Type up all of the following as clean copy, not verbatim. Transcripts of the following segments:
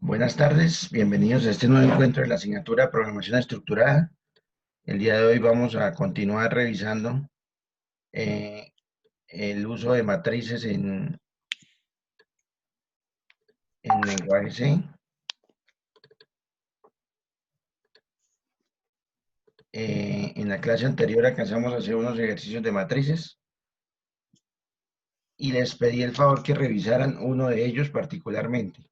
Buenas tardes, bienvenidos a este nuevo encuentro de la asignatura de Programación Estructurada. El día de hoy vamos a continuar revisando eh, el uso de matrices en lenguaje C. En la clase anterior alcanzamos a hacer unos ejercicios de matrices y les pedí el favor que revisaran uno de ellos particularmente.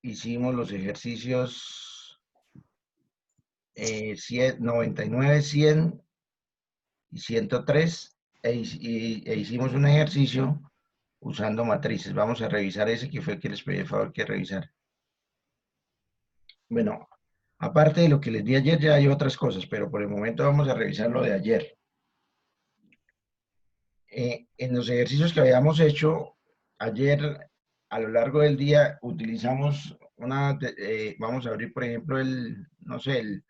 Hicimos los ejercicios 99, 100 y 103 e hicimos un ejercicio usando matrices. Vamos a revisar ese que fue el que les pedí el favor que revisar. Bueno, aparte de lo que les di ayer, ya hay otras cosas, pero por el momento vamos a revisar lo de ayer. En los ejercicios que habíamos hecho ayer, a lo largo del día, utilizamos vamos a abrir, por ejemplo, no sé, el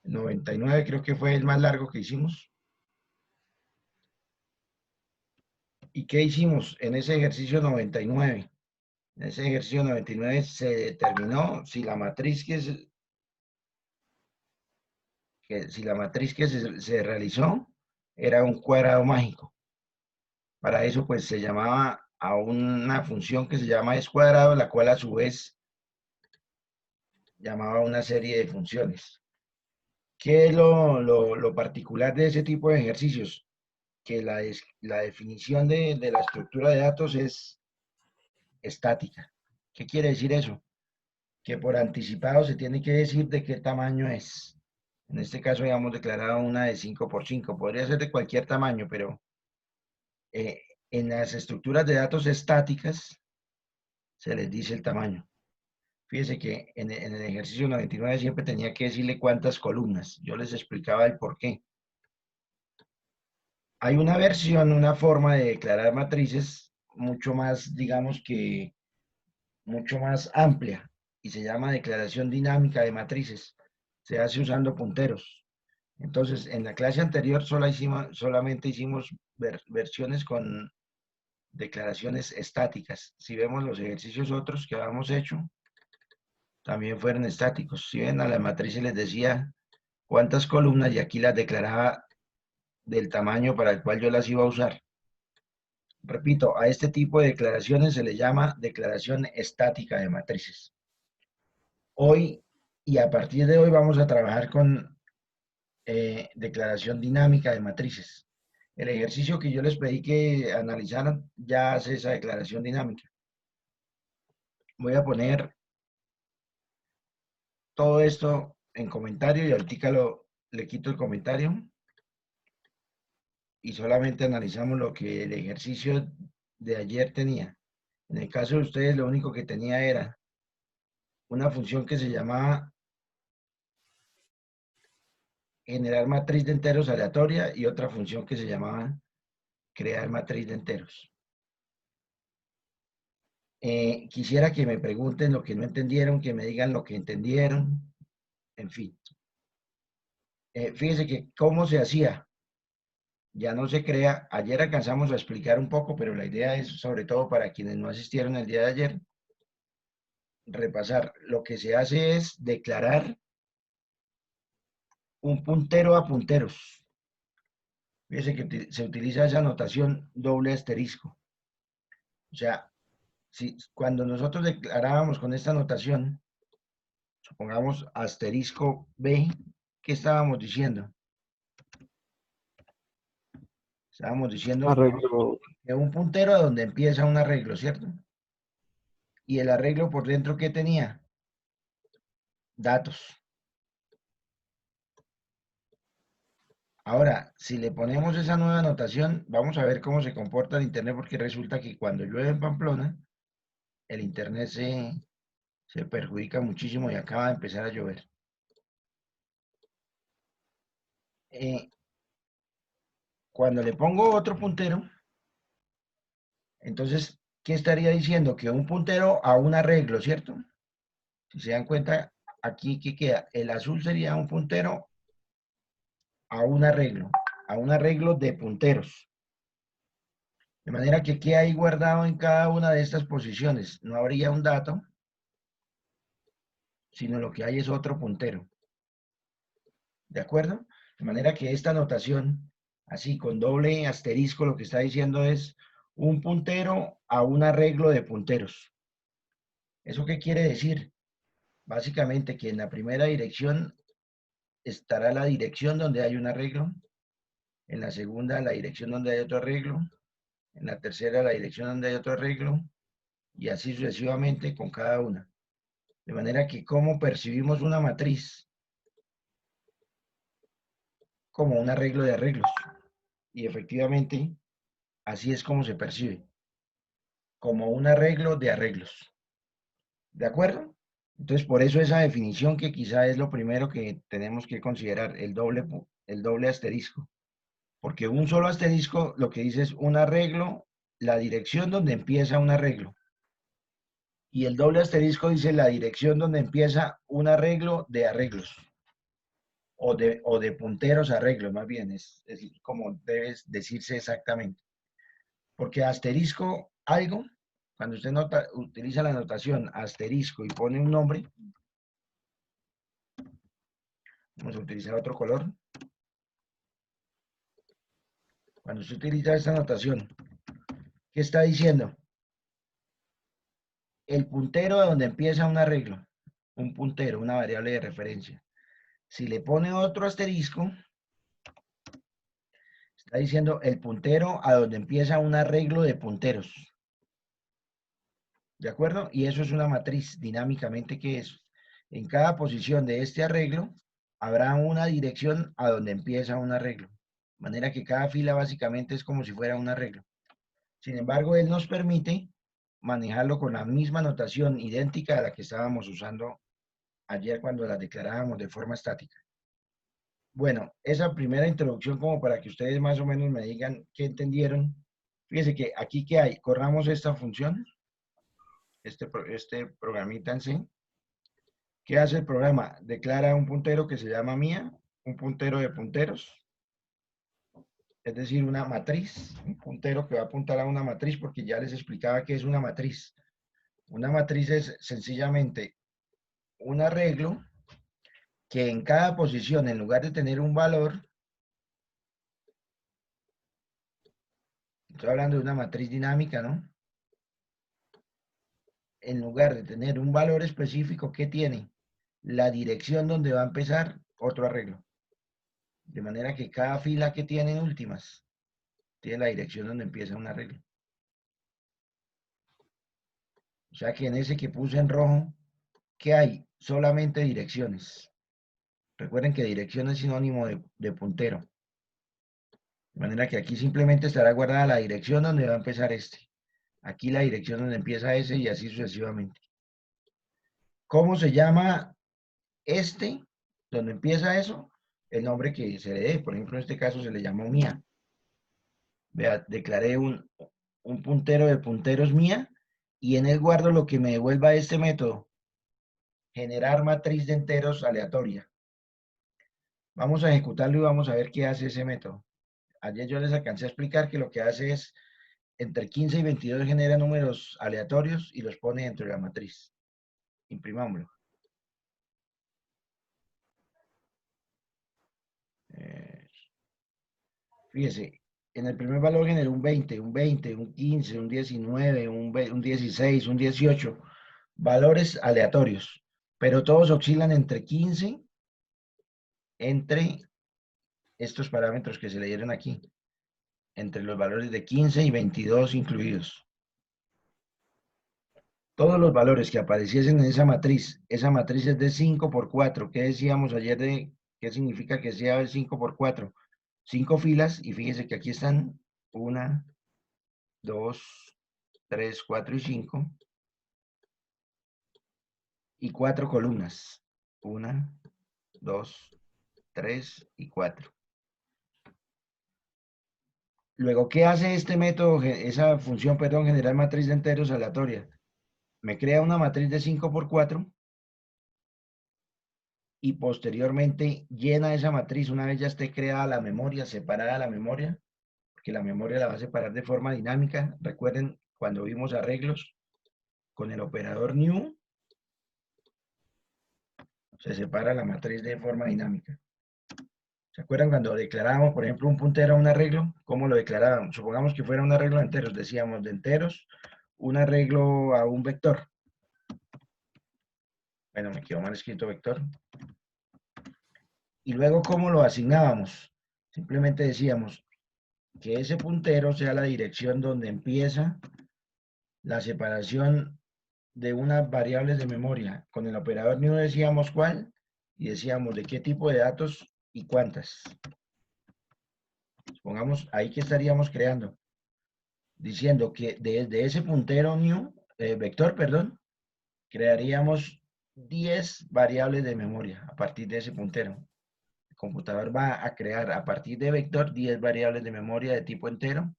99, creo que fue el más largo que hicimos. ¿Y qué hicimos en ese ejercicio 99? En ese ejercicio 99 se determinó si la matriz se realizó era un cuadrado mágico. Para eso, pues se llamaba a una función que se llama es cuadrado, la cual a su vez llamaba a una serie de funciones. ¿Qué es lo particular de ese tipo de ejercicios? Que la definición de la estructura de datos es estática. ¿Qué quiere decir eso? Que por anticipado se tiene que decir de qué tamaño es. En este caso habíamos declarado una de 5 por 5. Podría ser de cualquier tamaño, pero eh, en las estructuras de datos estáticas se les dice el tamaño. Fíjese que en el ejercicio 99 siempre tenía que decirle cuántas columnas. Yo les explicaba el por qué. Hay una versión, una forma de declarar matrices mucho más, digamos que, mucho más amplia y se llama declaración dinámica de matrices. Se hace usando punteros. Entonces, en la clase anterior solamente hicimos versiones con declaraciones estáticas. Si vemos los ejercicios otros que habíamos hecho, también fueron estáticos. Si ven, a las matrices les decía cuántas columnas y aquí las declaraba del tamaño para el cual yo las iba a usar. Repito, a este tipo de declaraciones se le llama declaración estática de matrices. Hoy y a partir de hoy vamos a trabajar con declaración dinámica de matrices. El ejercicio que yo les pedí que analizaran ya hace esa declaración dinámica. Voy a poner todo esto en comentario y ahorita le quito el comentario y solamente analizamos lo que el ejercicio de ayer tenía. En el caso de ustedes, lo único que tenía era una función que se llamaba generar matriz de enteros aleatoria y otra función que se llamaba crear matriz de enteros. Quisiera que me pregunten lo que no entendieron, que me digan lo que entendieron, en fin. Fíjense que cómo se hacía, ya no se crea. Ayer alcanzamos a explicar un poco, pero la idea es, sobre todo para quienes no asistieron el día de ayer, repasar. Lo que se hace es declarar un puntero a punteros. Fíjense que se utiliza esa notación doble asterisco. O sea, cuando nosotros declarábamos con esta notación, supongamos asterisco B, ¿qué estábamos diciendo? Estábamos diciendo Arreglo. que un puntero a donde empieza un arreglo, ¿cierto? Y el arreglo por dentro, ¿qué tenía? Datos. Ahora, si le ponemos esa nueva notación, vamos a ver cómo se comporta el Internet, porque resulta que cuando llueve en Pamplona, el Internet se perjudica muchísimo y acaba de empezar a llover. Eh, Cuando le pongo otro puntero, entonces, ¿qué estaría diciendo? Que un puntero a un arreglo, ¿cierto? Si se dan cuenta, aquí, ¿qué queda? El azul sería un puntero a un arreglo de punteros. De manera que ¿qué hay guardado en cada una de estas posiciones? No habría un dato, sino lo que hay es otro puntero. ¿De acuerdo? De manera que esta notación, así con doble asterisco, lo que está diciendo es un puntero a un arreglo de punteros. ¿Eso qué quiere decir? Básicamente que en la primera dirección estará la dirección donde hay un arreglo, en la segunda la dirección donde hay otro arreglo, en la tercera la dirección donde hay otro arreglo, y así sucesivamente con cada una. De manera que ¿cómo percibimos una matriz? Como un arreglo de arreglos. Y efectivamente, así es como se percibe, como un arreglo de arreglos. ¿De acuerdo? Entonces, por eso esa definición que quizá es lo primero que tenemos que considerar, el doble asterisco. Porque un solo asterisco lo que dice es un arreglo, la dirección donde empieza un arreglo. Y el doble asterisco dice la dirección donde empieza un arreglo de arreglos. O de punteros arreglos, más bien, es como debe decirse exactamente. Porque asterisco algo, cuando usted utiliza la notación asterisco y pone un nombre, vamos a utilizar otro color. Cuando usted utiliza esta notación, ¿qué está diciendo? El puntero de donde empieza un arreglo, un puntero, una variable de referencia. Si le pone otro asterisco, está diciendo el puntero a donde empieza un arreglo de punteros. ¿De acuerdo? Y eso es una matriz dinámicamente que es. En cada posición de este arreglo habrá una dirección a donde empieza un arreglo. De manera que cada fila básicamente es como si fuera un arreglo. Sin embargo, él nos permite manejarlo con la misma notación idéntica a la que estábamos usando ayer cuando la declarábamos de forma estática. Bueno, esa primera introducción como para que ustedes más o menos me digan qué entendieron. Fíjense que aquí que hay, corramos esta función, este programita en sí. ¿Qué hace el programa? Declara un puntero que se llama mía, un puntero de punteros, es decir, una matriz, un puntero que va a apuntar a una matriz porque ya les explicaba qué es una matriz. Una matriz es sencillamente un arreglo que en cada posición, en lugar de tener un valor, estoy hablando de una matriz dinámica, ¿no? En lugar de tener un valor específico, ¿qué tiene? La dirección donde va a empezar otro arreglo. De manera que cada fila que tiene en últimas tiene la dirección donde empieza un arreglo. O sea que en ese que puse en rojo, ¿qué hay? Solamente direcciones. Recuerden que dirección es sinónimo de puntero. De manera que aquí simplemente estará guardada la dirección donde va a empezar este. Aquí la dirección donde empieza ese y así sucesivamente. ¿Cómo se llama este? Donde empieza eso, el nombre que se le dé. Por ejemplo, en este caso se le llamó mía. Vea, declaré un puntero de punteros mía y en él guardo lo que me devuelva este método. Generar matriz de enteros aleatoria. Vamos a ejecutarlo y vamos a ver qué hace ese método. Ayer yo les alcancé a explicar que lo que hace es entre 15 y 22 genera números aleatorios y los pone dentro de la matriz. Imprimámoslo. Fíjese, en el primer valor generó un 20, un 15, un 19, un 16, un 18. Valores aleatorios, pero todos oscilan entre 15, entre estos parámetros que se le dieron aquí, entre los valores de 15 y 22 incluidos. Todos los valores que apareciesen en esa matriz es de 5 por 4. ¿Qué decíamos ayer de qué significa que sea el 5 por 4? 5 filas y fíjese que aquí están 1, 2, 3, 4 y 5 y 4 columnas. 1, 2, 3 y 4. Luego, ¿qué hace este método, esa función, perdón, generar matriz de enteros aleatoria? Me crea una matriz de 5 por 4 y posteriormente llena esa matriz una vez ya esté creada la memoria, separada la memoria, porque la memoria la va a separar de forma dinámica. Recuerden cuando vimos arreglos con el operador new, se separa la matriz de forma dinámica. ¿Se acuerdan cuando declarábamos, por ejemplo, un puntero a un arreglo? ¿Cómo lo declarábamos? Supongamos que fuera un arreglo de enteros. Decíamos de enteros, un arreglo a un vector. Bueno, me quedó mal escrito vector. Y luego, ¿cómo lo asignábamos? Simplemente decíamos que ese puntero sea la dirección donde empieza la separación de unas variables de memoria. Con el operador new decíamos cuál y decíamos de qué tipo de datos y cuántas. Supongamos ahí que estaríamos creando, diciendo que desde ese puntero new, vector, perdón, crearíamos 10 variables de memoria a partir de ese puntero. El computador va a crear a partir de vector 10 variables de memoria de tipo entero,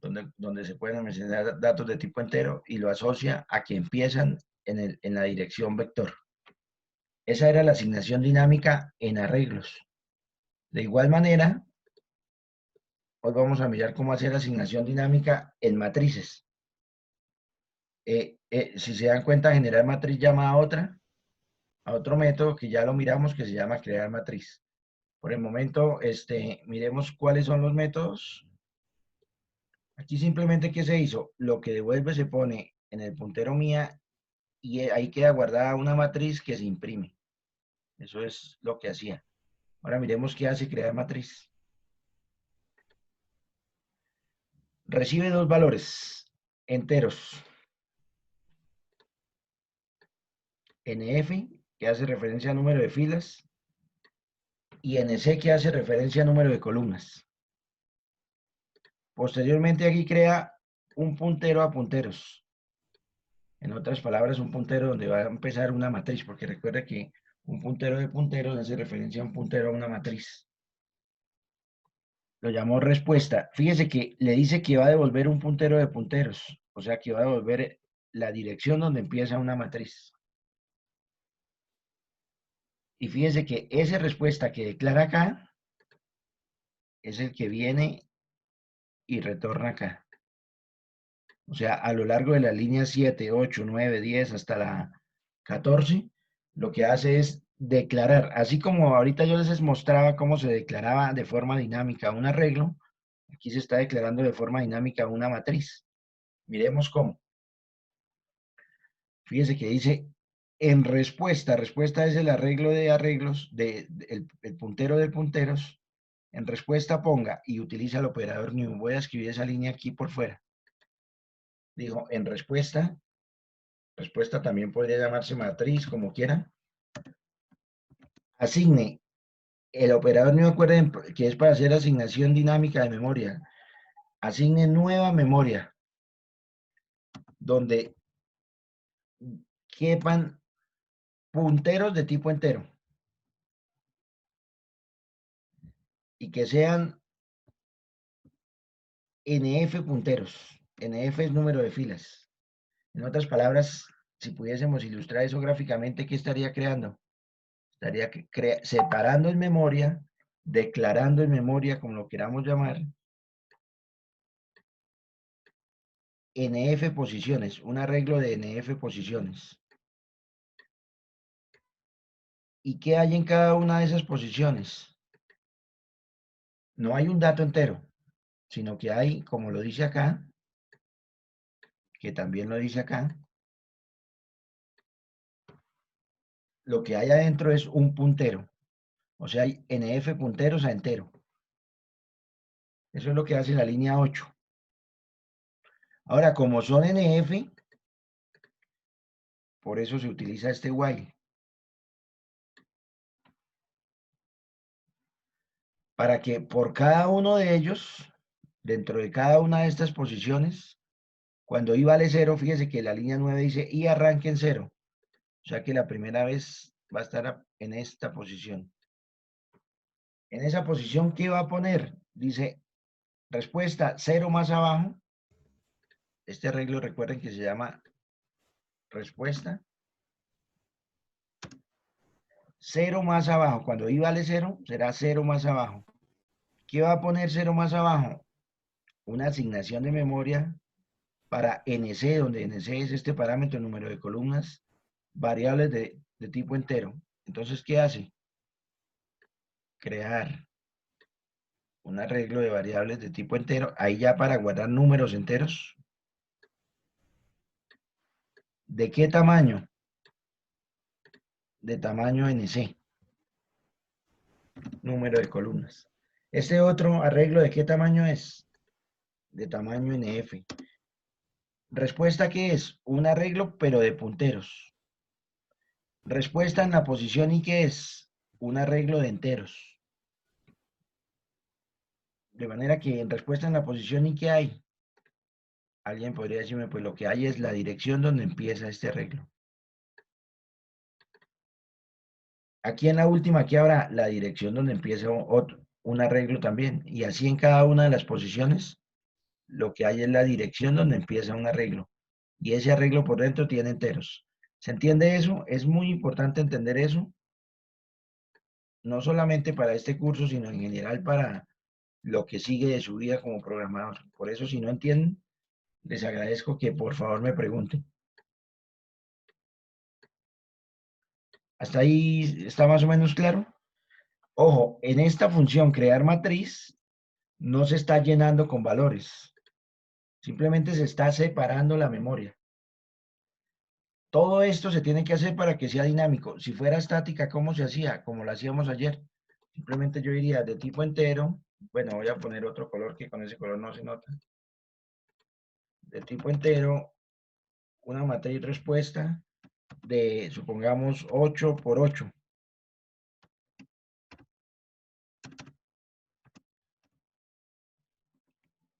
donde se pueden almacenar datos de tipo entero y lo asocia a que empiezan en la dirección vector. Esa era la asignación dinámica en arreglos. De igual manera, hoy vamos a mirar cómo hacer asignación dinámica en matrices. Si se dan cuenta, generar matriz llama a otro método que ya lo miramos que se llama crear matriz. Por el momento, miremos cuáles son los métodos. Aquí simplemente, ¿qué se hizo? Lo que devuelve se pone en el puntero mía y ahí queda guardada una matriz que se imprime. Eso es lo que hacía. Ahora miremos qué hace crear matriz. Recibe dos valores enteros. NF, que hace referencia a número de filas, y NC, que hace referencia a número de columnas. Posteriormente aquí crea un puntero a punteros. En otras palabras, un puntero donde va a empezar una matriz, porque recuerda que un puntero de punteros hace referencia a un puntero a una matriz. Lo llamó respuesta. Fíjese que le dice que va a devolver un puntero de punteros, o sea que va a devolver la dirección donde empieza una matriz. Y fíjese que esa respuesta que declara acá es el que viene y retorna acá. O sea, a lo largo de la línea 7, 8, 9, 10 hasta la 14, lo que hace es declarar, así como ahorita yo les mostraba cómo se declaraba de forma dinámica un arreglo, aquí se está declarando de forma dinámica una matriz. Miremos cómo. Fíjese que dice en respuesta, respuesta es el arreglo de arreglos, el puntero de punteros, en respuesta ponga y utiliza el operador new. Voy a escribir esa línea aquí por fuera. Digo, en respuesta, respuesta también podría llamarse matriz, como quieran. Asigne. El operador new, acuerden que es para hacer asignación dinámica de memoria. Asigne nueva memoria, donde quepan punteros de tipo entero y que sean NF punteros. NF es número de filas. En otras palabras, si pudiésemos ilustrar eso gráficamente, ¿qué estaría creando? Estaría separando en memoria, declarando en memoria, como lo queramos llamar, NF posiciones, un arreglo de NF posiciones. ¿Y qué hay en cada una de esas posiciones? No hay un dato entero, sino que hay, como lo dice acá, que también lo dice acá, lo que hay adentro es un puntero. O sea, hay NF punteros a entero. Eso es lo que hace la línea 8. Ahora, como son NF, por eso se utiliza este while. Para que por cada uno de ellos, dentro de cada una de estas posiciones, cuando i vale 0, fíjese que la línea 9 dice y arranque en 0. O sea que la primera vez va a estar en esta posición. En esa posición, ¿qué va a poner? Dice respuesta 0 más abajo. Este arreglo, recuerden que se llama respuesta 0 más abajo. Cuando i vale 0, será 0 más abajo. ¿Qué va a poner cero más abajo? Una asignación de memoria para NC, donde NC es este parámetro, número de columnas, variables de tipo entero. Entonces, ¿qué hace? Crear un arreglo de variables de tipo entero, ahí ya para guardar números enteros. ¿De qué tamaño? De tamaño NC, número de columnas. Este otro arreglo, ¿de qué tamaño es? De tamaño NF. Respuesta, ¿qué es? Un arreglo, pero de punteros. Respuesta en la posición, ¿y qué es? Un arreglo de enteros. De manera que en respuesta en la posición, ¿y qué hay? Alguien podría decirme, pues lo que hay es la dirección donde empieza este arreglo. Aquí en la última, ¿qué habrá? La dirección donde empieza otro, un arreglo también. Y así en cada una de las posiciones, lo que hay es la dirección donde empieza un arreglo. Y ese arreglo por dentro tiene enteros. ¿Se entiende eso? Es muy importante entender eso, no solamente para este curso, sino en general para lo que sigue de su vida como programador. Por eso, si no entienden, les agradezco que por favor me pregunten. ¿Hasta ahí está más o menos claro? Ojo, en esta función crear matriz no se está llenando con valores, simplemente se está separando la memoria. Todo esto se tiene que hacer para que sea dinámico. Si fuera estática, ¿cómo se hacía? Como lo hacíamos ayer. Simplemente yo diría de tipo entero, bueno, voy a poner otro color que con ese color no se nota. De tipo entero, una matriz respuesta de, supongamos, 8 por 8.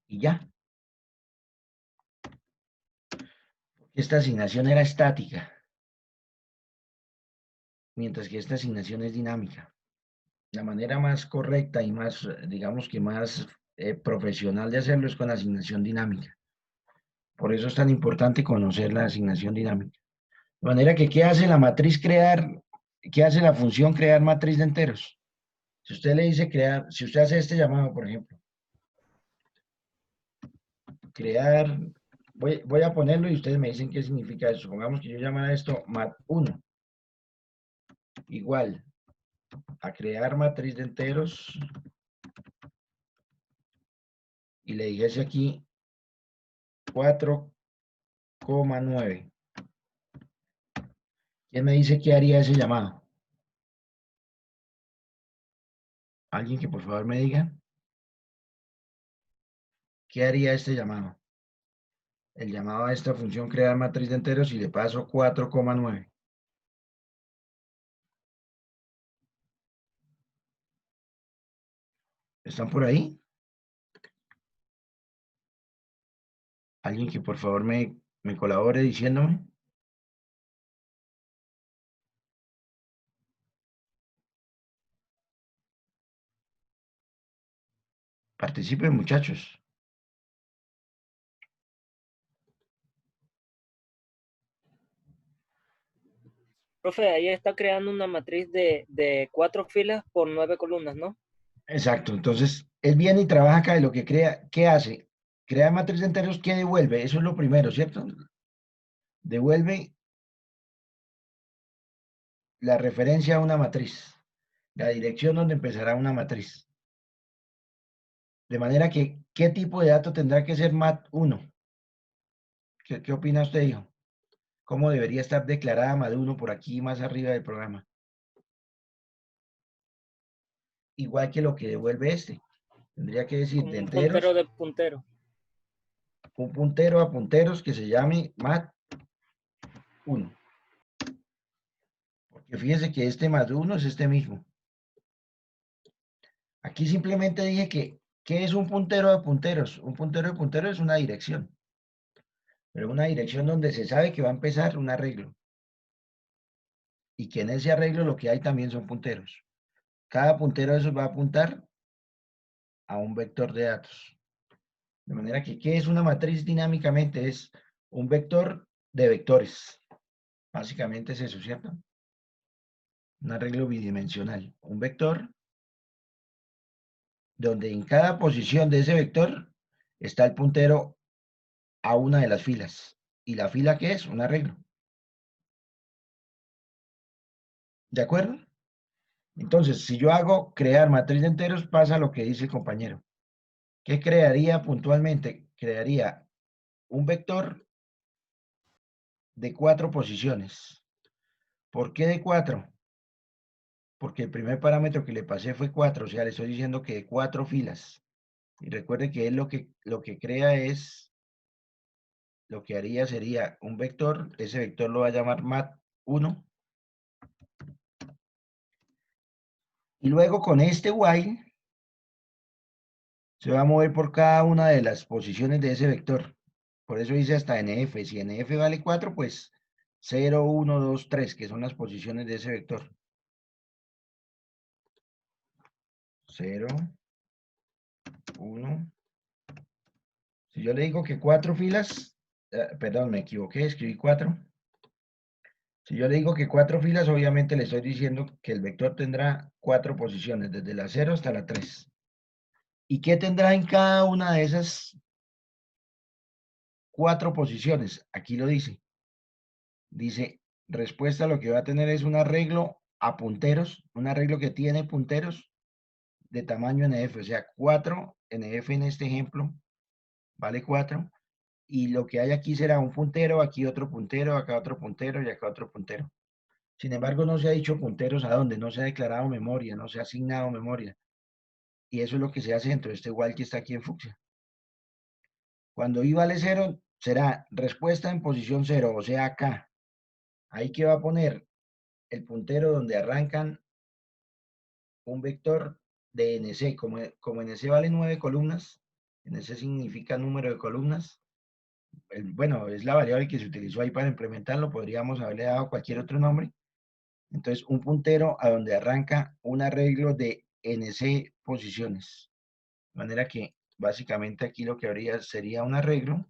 Y ya. Esta asignación era estática, mientras que esta asignación es dinámica. La manera más correcta y más, digamos que más profesional de hacerlo es con asignación dinámica. Por eso es tan importante conocer la asignación dinámica. De manera que, ¿qué hace la matriz crear? ¿Qué hace la función crear matriz de enteros? Si usted le dice crear, si usted hace este llamado, por ejemplo, crear, voy a ponerlo y ustedes me dicen qué significa eso. Supongamos que yo llamara esto mat1, igual a crear matriz de enteros, y le dijese aquí 4,9. ¿Quién me dice qué haría ese llamado? Alguien que por favor me diga qué haría este llamado. El llamado a esta función crear matriz de enteros y le paso 4,9. ¿Están por ahí? Alguien que por favor me colabore diciéndome. Participen, muchachos. Profe, ahí está creando una matriz de 4 filas por 9 columnas, ¿no? Exacto. Entonces, él viene y trabaja acá de lo que crea. ¿Qué hace? Crea matriz de enteros, ¿qué devuelve? Eso es lo primero, ¿cierto? Devuelve la referencia a una matriz, la dirección donde empezará una matriz. De manera que, ¿qué tipo de dato tendrá que ser mat1? ¿Qué opina usted, hijo? ¿Cómo debería estar declarada mat1 por aquí más arriba del programa? Igual que lo que devuelve este. Tendría que decir de Un puntero enteros, de puntero. un puntero a punteros que se llame mat1. Porque fíjese que este mat1 es este mismo. Aquí simplemente dije que, ¿qué es un puntero de punteros? Un puntero de punteros es una dirección, pero una dirección donde se sabe que va a empezar un arreglo. Y que en ese arreglo lo que hay también son punteros. Cada puntero de esos va a apuntar a un vector de datos. De manera que, ¿qué es una matriz dinámicamente? Es un vector de vectores. Básicamente es eso, ¿cierto? Un arreglo bidimensional. Un vector donde en cada posición de ese vector está el puntero a una de las filas. ¿Y la fila qué es? Un arreglo. ¿De acuerdo? Entonces, si yo hago crear matriz de enteros, pasa lo que dice el compañero. ¿Qué crearía puntualmente? Crearía un vector de 4 posiciones. ¿Por qué de 4? Porque el primer parámetro que le pasé fue 4, o sea, le estoy diciendo que de 4 filas. Y recuerde que él lo que crea es, lo que haría sería un vector, ese vector lo va a llamar mat1, y luego con este while se va a mover por cada una de las posiciones de ese vector. Por eso dice hasta nf. Si nf vale 4, pues 0, 1, 2, 3, que son las posiciones de ese vector. 0, 1. Si yo le digo que 4 filas, perdón, me equivoqué, escribí 4. Si yo le digo que 4 filas, obviamente le estoy diciendo que el vector tendrá 4 posiciones, desde la 0 hasta la 3. ¿Y qué tendrá en cada una de esas 4 posiciones? Aquí lo dice. Dice, respuesta lo que va a tener es un arreglo a punteros, un arreglo que tiene punteros de tamaño NF, o sea, 4 NF en este ejemplo, vale 4, y lo que hay aquí será un puntero, aquí otro puntero, acá otro puntero y acá otro puntero. Sin embargo, no se ha dicho punteros a dónde, no se ha declarado memoria, no se ha asignado memoria. Y eso es lo que se hace dentro de este while que está aquí en fucsia. Cuando i vale 0, será respuesta en posición 0, o sea, acá. Ahí que va a poner el puntero donde arrancan un vector de NC. Como NC vale 9 columnas, NC significa número de columnas. Bueno, es la variable que se utilizó ahí para implementarlo, podríamos haberle dado cualquier otro nombre. Entonces, un puntero a donde arranca un arreglo de NC posiciones. De manera que básicamente aquí lo que habría sería un arreglo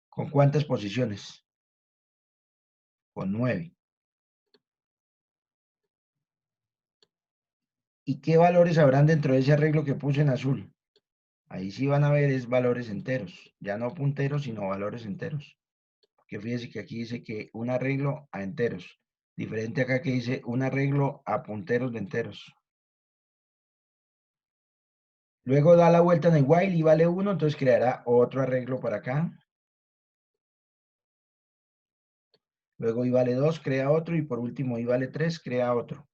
con ¿cuántas posiciones? Con 9. ¿Y qué valores habrán dentro de ese arreglo que puse en azul? Ahí sí van a ver es valores enteros, ya no punteros, sino valores enteros. Porque fíjense que aquí dice que un arreglo a enteros, diferente acá que dice un arreglo a punteros de enteros. Luego da la vuelta en el while y vale 1, entonces creará otro arreglo para acá. Luego i vale 2, crea otro, y por último i vale 3, crea otro.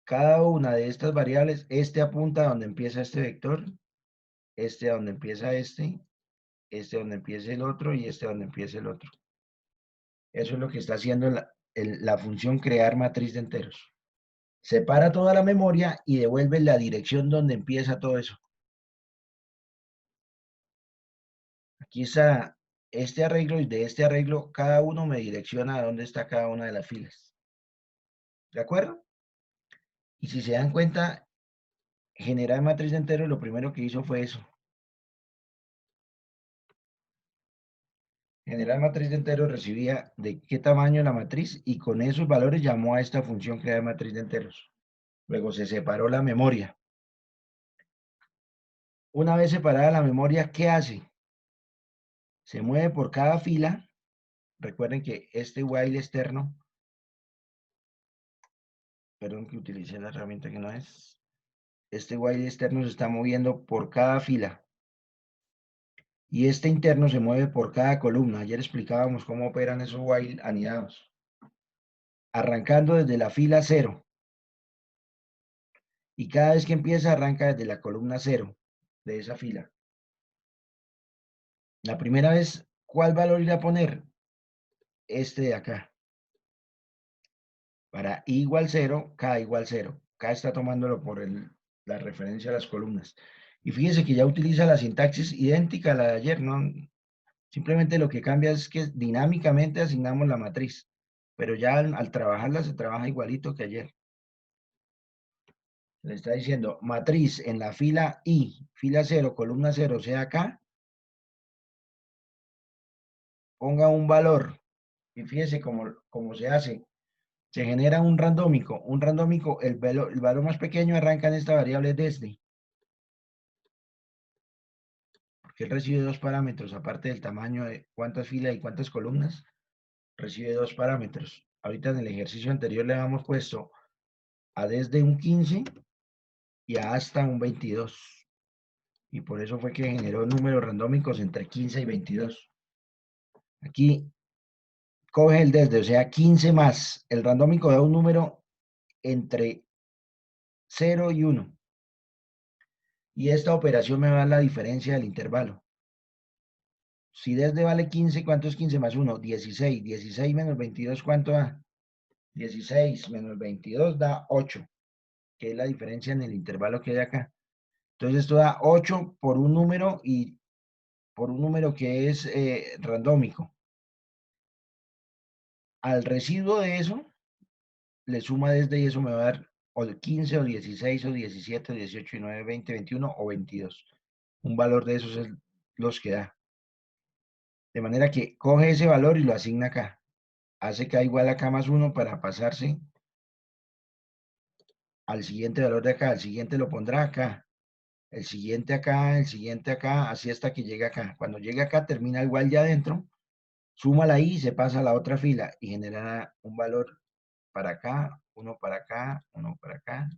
Cada una de estas variables, este apunta a donde empieza este vector, este a donde empieza este a donde empieza el otro y este a donde empieza el otro. Eso es lo que está haciendo la función crear matriz de enteros. Separa toda la memoria y devuelve la dirección donde empieza todo eso. Aquí está este arreglo, y de este arreglo cada uno me direcciona a dónde está cada una de las filas. ¿De acuerdo? Y si se dan cuenta, generar matriz de enteros lo primero que hizo fue eso. Generar matriz de enteros recibía de qué tamaño la matriz y con esos valores llamó a esta función crear matriz de enteros. Luego se separó la memoria. Una vez separada la memoria, ¿qué hace? Se mueve por cada fila. Recuerden que este while externo, perdón que utilicé la herramienta que no es, este while externo se está moviendo por cada fila. Y este interno se mueve por cada columna. Ayer explicábamos cómo operan esos while anidados. Arrancando desde la fila 0. Y cada vez que empieza, arranca desde la columna 0 de esa fila. La primera vez, ¿cuál valor irá a poner? Este de acá. Para i igual 0, k igual 0. K está tomándolo por la referencia a las columnas. Y fíjese que ya utiliza la sintaxis idéntica a la de ayer, ¿no? Simplemente lo que cambia es que dinámicamente asignamos la matriz, pero ya al trabajarla se trabaja igualito que ayer. Le está diciendo matriz en la fila i, fila 0, columna 0, sea acá, ponga un valor. Y fíjese cómo se hace. Se genera un randómico. Un randómico, el valor más pequeño arranca en esta variable desde, porque él recibe dos parámetros, aparte del tamaño de cuántas filas y cuántas columnas, recibe dos parámetros. Ahorita en el ejercicio anterior le habíamos puesto a desde un 15 y a hasta un 22. Y por eso fue que generó números randómicos entre 15 y 22. Aquí coge el desde, o sea, 15 más. El randómico da un número entre 0 y 1. Y esta operación me va a dar la diferencia del intervalo. Si desde vale 15, ¿cuánto es 15 más 1? 16. 16 menos 22, ¿cuánto da? 16 menos 22 da 8, que es la diferencia en el intervalo que hay acá. Entonces esto da 8 por un número y por un número que es randómico. Al residuo de eso, le suma desde y eso me va a dar o 15 o 16 o 17 o 18 y 9, 20, 21 o 22. Un valor de esos es los que da. De manera que coge ese valor y lo asigna acá. Hace K igual a K más 1 para pasarse al siguiente valor de acá. El siguiente lo pondrá acá. El siguiente acá, así hasta que llegue acá. Cuando llegue acá, termina igual ya adentro. Súmala ahí y se pasa a la otra fila y genera un valor para acá, uno para acá, uno para acá.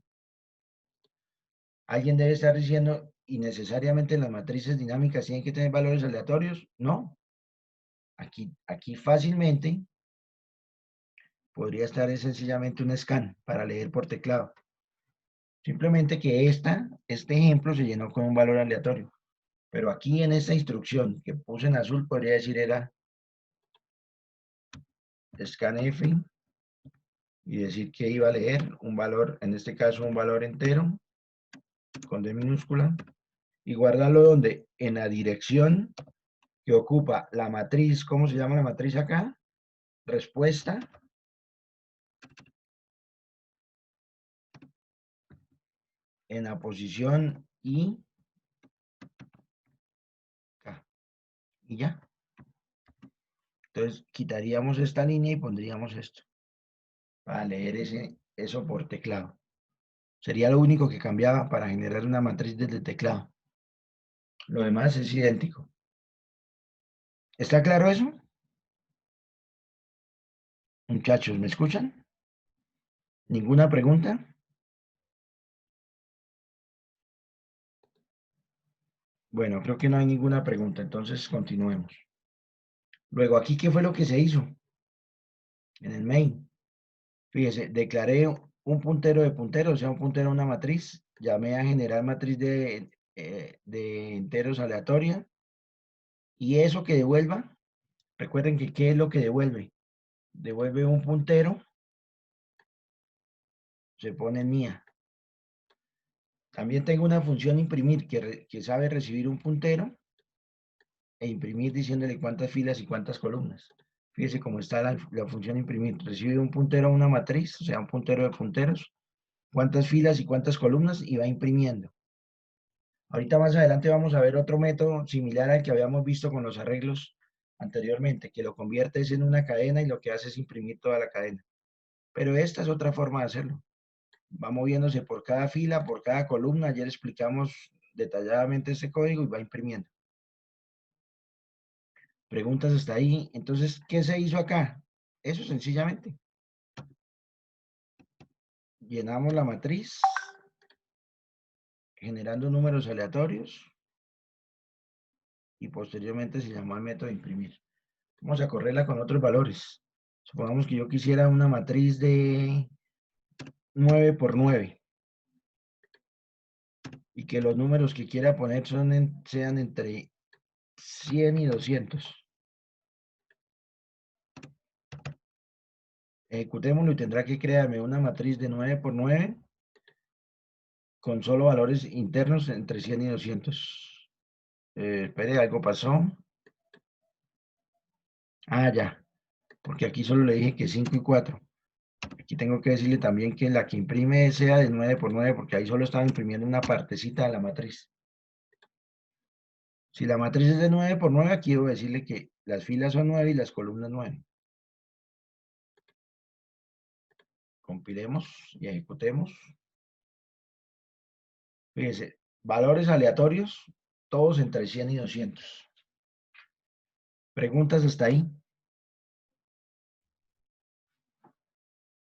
Alguien debe estar diciendo, ¿y necesariamente las matrices dinámicas tienen que tener valores aleatorios? No. Aquí fácilmente podría estar sencillamente un scan para leer por teclado. Simplemente que este ejemplo se llenó con un valor aleatorio. Pero aquí en esta instrucción que puse en azul podría decir era scanf y decir que iba a leer un valor, en este caso un valor entero con D minúscula y guardarlo donde en la dirección que ocupa la matriz, ¿cómo se llama la matriz acá? Respuesta en la posición y acá. Y ya. Entonces quitaríamos esta línea y pondríamos esto para leer eso por teclado. Sería lo único que cambiaba para generar una matriz desde teclado. Lo demás es idéntico. ¿Está claro eso? Muchachos, ¿me escuchan? ¿Ninguna pregunta? Bueno, creo que no hay ninguna pregunta, entonces continuemos. Luego, aquí, ¿qué fue lo que se hizo? En el main. Fíjese, declaré un puntero de punteros, o sea, un puntero a una matriz. Llamé a generar matriz de enteros aleatoria. Y eso que devuelva, recuerden que ¿qué es lo que devuelve? Devuelve un puntero, se pone mía. También tengo una función imprimir que sabe recibir un puntero e imprimir diciéndole cuántas filas y cuántas columnas. Fíjese cómo está la función imprimir. Recibe un puntero a una matriz, o sea, un puntero de punteros, cuántas filas y cuántas columnas y va imprimiendo. Ahorita más adelante vamos a ver otro método similar al que habíamos visto con los arreglos anteriormente, que lo conviertes en una cadena y lo que hace es imprimir toda la cadena. Pero esta es otra forma de hacerlo. Va moviéndose por cada fila, por cada columna. Ayer explicamos detalladamente este código y va imprimiendo. Preguntas hasta ahí. Entonces, ¿qué se hizo acá? Eso sencillamente. Llenamos la matriz generando números aleatorios y posteriormente se llamó al método imprimir. Vamos a correrla con otros valores. Supongamos que yo quisiera una matriz de 9 por 9 y que los números que quiera poner sean entre 100 y 200. Ejecutémoslo y tendrá que crearme una matriz de 9 por 9 con solo valores internos entre 100 y 200. Espere, algo pasó. Ah, ya, porque aquí solo le dije que 5 y 4. Aquí tengo que decirle también que la que imprime sea de 9 por 9 porque ahí solo estaba imprimiendo una partecita de la matriz. Si la matriz es de 9 por 9, quiero decirle que las filas son 9 y las columnas 9. Compilemos y ejecutemos. Fíjense, valores aleatorios, todos entre 100 y 200. ¿Preguntas hasta ahí?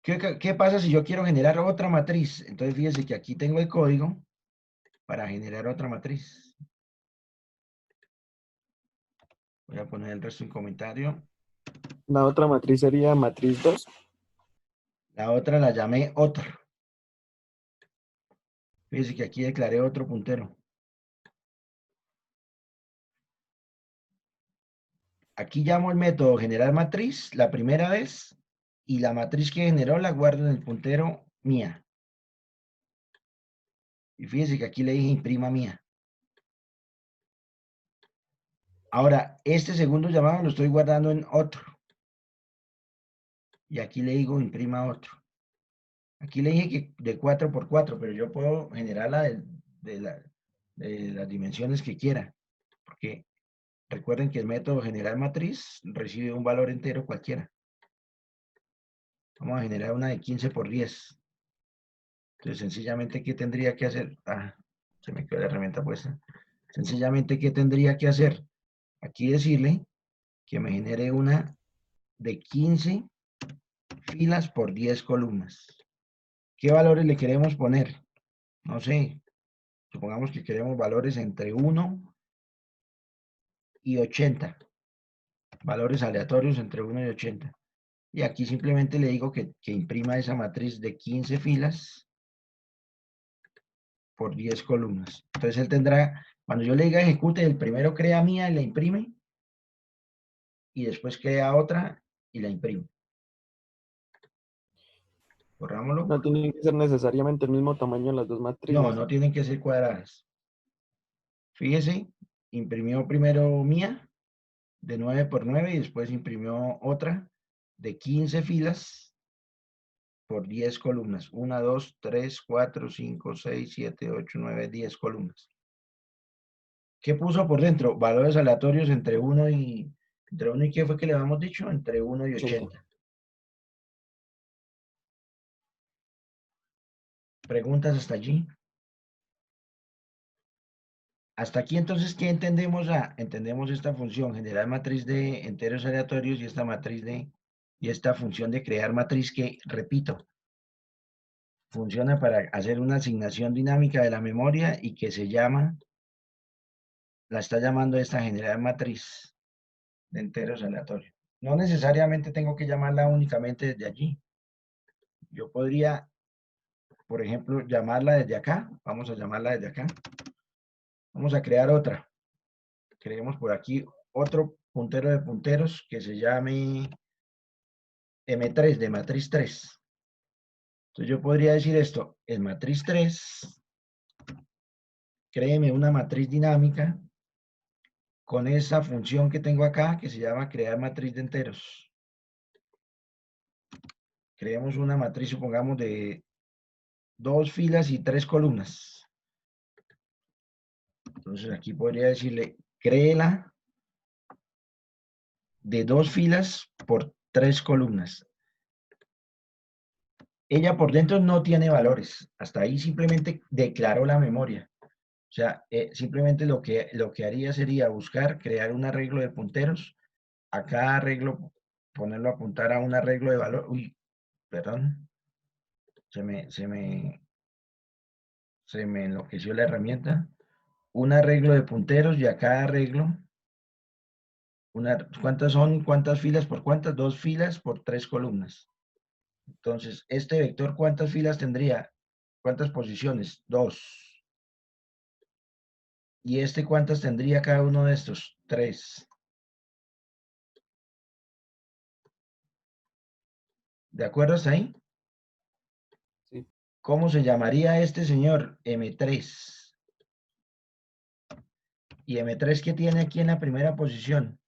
¿Qué pasa si yo quiero generar otra matriz? Entonces fíjense que aquí tengo el código para generar otra matriz. Voy a poner el resto en comentario. La otra matriz sería matriz 2. La otra la llamé otro. Fíjense que aquí declaré otro puntero. Aquí llamo el método generar matriz la primera vez y la matriz que generó la guardo en el puntero mía. Y fíjense que aquí le dije imprima mía. Ahora, este segundo llamado lo estoy guardando en otro. Y aquí le digo imprima otro. Aquí le dije que de 4 por 4, pero yo puedo generarla de las dimensiones que quiera. Porque recuerden que el método generar matriz recibe un valor entero cualquiera. Vamos a generar una de 15 por 10. Entonces, sencillamente, ¿qué tendría que hacer? Ah, se me quedó la herramienta puesta. Sencillamente, ¿qué tendría que hacer? Aquí decirle que me genere una de 15 filas por 10 columnas. ¿Qué valores le queremos poner? No sé, supongamos que queremos valores entre 1 y 80. Valores aleatorios entre 1 y 80. Y aquí simplemente le digo que imprima esa matriz de 15 filas por 10 columnas. Entonces él tendrá, cuando yo le diga ejecute, el primero crea mía y la imprime, y después crea otra y la imprime. Corrámoslo. No tienen que ser necesariamente el mismo tamaño las dos No, matrices. no tienen que ser cuadradas. Fíjese, imprimió primero mía de 9 por 9 y después imprimió otra de 15 filas por 10 columnas. 1, 2, 3, 4, 5, 6, 7, 8, 9, 10 columnas. ¿Qué puso por dentro? Valores aleatorios entre 1 y... ¿Entre 1 y qué fue que le habíamos dicho? Entre 1 y 80. ¿Preguntas hasta allí? Hasta aquí entonces, ¿qué entendemos? Entendemos esta función, generar matriz de enteros aleatorios y esta función de crear matriz que, repito, funciona para hacer una asignación dinámica de la memoria y que la está llamando esta generar matriz de enteros aleatorios. No necesariamente tengo que llamarla únicamente desde allí. Yo podría, por ejemplo, llamarla desde acá. Vamos a llamarla desde acá. Vamos a crear otra. Creemos por aquí otro puntero de punteros que se llame M3 de matriz 3. Entonces yo podría decir esto, en matriz 3, créeme una matriz dinámica con esa función que tengo acá que se llama crear matriz de enteros. Creemos una matriz, supongamos, de 2 filas y 3 columnas. Entonces aquí podría decirle, créela de 2 filas por 3 columnas. Ella por dentro no tiene valores. Hasta ahí simplemente declaró la memoria. O sea, simplemente lo que haría sería buscar, crear un arreglo de punteros. A cada arreglo, ponerlo a apuntar a un arreglo de valor. Uy, perdón. Se me enloqueció la herramienta. Un arreglo de punteros y a cada arreglo, ¿cuántas son? ¿Cuántas filas por cuántas? 2 filas por 3 columnas. Entonces, este vector, ¿cuántas filas tendría? ¿Cuántas posiciones? 2. ¿Y este cuántas tendría cada uno de estos? 3. ¿De acuerdo hasta ahí? Sí. ¿Cómo se llamaría este señor? M3. ¿Y M3 qué tiene aquí en la primera posición?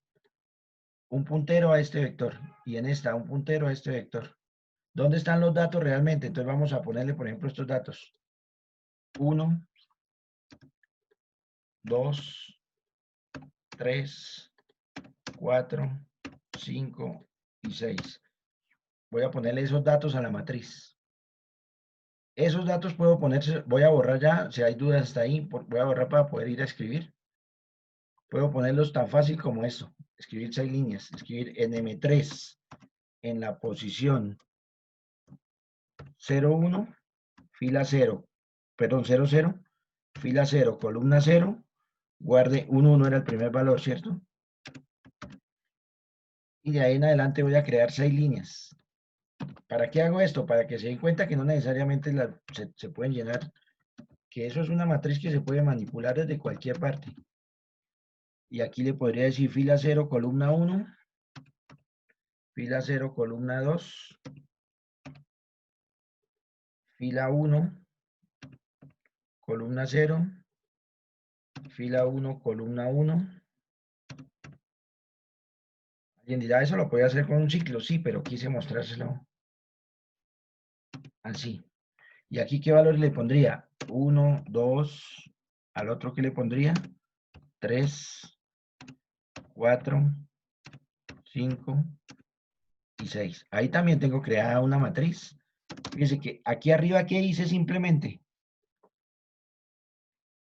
Un puntero a este vector. Y en esta, un puntero a este vector. ¿Dónde están los datos realmente? Entonces vamos a ponerle, por ejemplo, estos datos. 1, 2, 3, 4, 5 y 6. Voy a ponerle esos datos a la matriz. Esos datos puedo ponerse, voy a borrar ya, si hay dudas hasta ahí, voy a borrar para poder ir a escribir. Puedo ponerlos tan fácil como esto, escribir 6 líneas, escribir NM3 en la posición 01, fila 0, perdón, 00, fila 0, columna 0, guarde 1 era el primer valor, ¿cierto? Y de ahí en adelante voy a crear 6 líneas. ¿Para qué hago esto? Para que se den cuenta que no necesariamente se pueden llenar, que eso es una matriz que se puede manipular desde cualquier parte. Y aquí le podría decir fila 0, columna 1, fila 0, columna 2, fila 1, columna 0, fila 1, columna 1. Alguien dirá, eso lo puede hacer con un ciclo, sí, pero quise mostrárselo así. Y aquí, ¿qué valores le pondría? 1, 2, al otro, ¿qué le pondría? 3, 4, 5 y 6. Ahí también tengo creada una matriz. Fíjense que aquí arriba, ¿qué hice simplemente?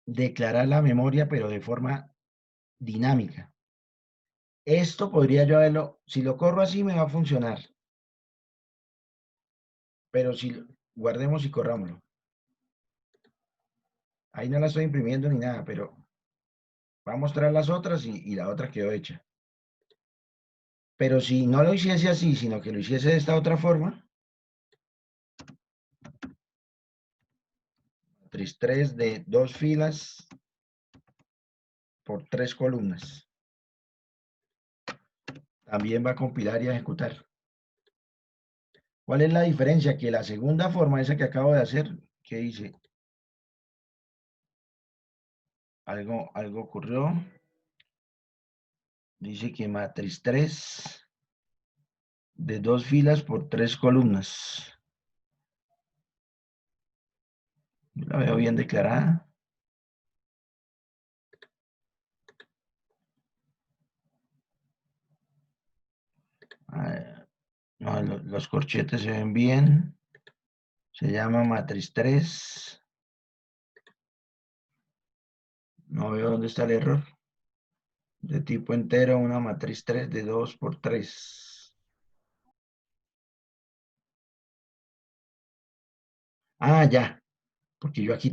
Declarar la memoria, pero de forma dinámica. Esto podría yo haberlo, si lo corro así me va a funcionar. Pero si guardemos y corrámoslo. Ahí no la estoy imprimiendo ni nada, pero va a mostrar las otras y la otra quedó hecha. Pero si no lo hiciese así, sino que lo hiciese de esta otra forma, matriz 3 de 2 filas por 3 columnas. También va a compilar y a ejecutar. ¿Cuál es la diferencia? Que la segunda forma, esa que acabo de hacer, que dice, algo ocurrió. Dice que matriz 3 de 2 filas por 3 columnas. Yo la veo bien declarada. No, los corchetes se ven bien. Se llama matriz 3. No veo dónde está el error. De tipo entero, una matriz 3 de 2 por 3. Ah, ya. Porque yo aquí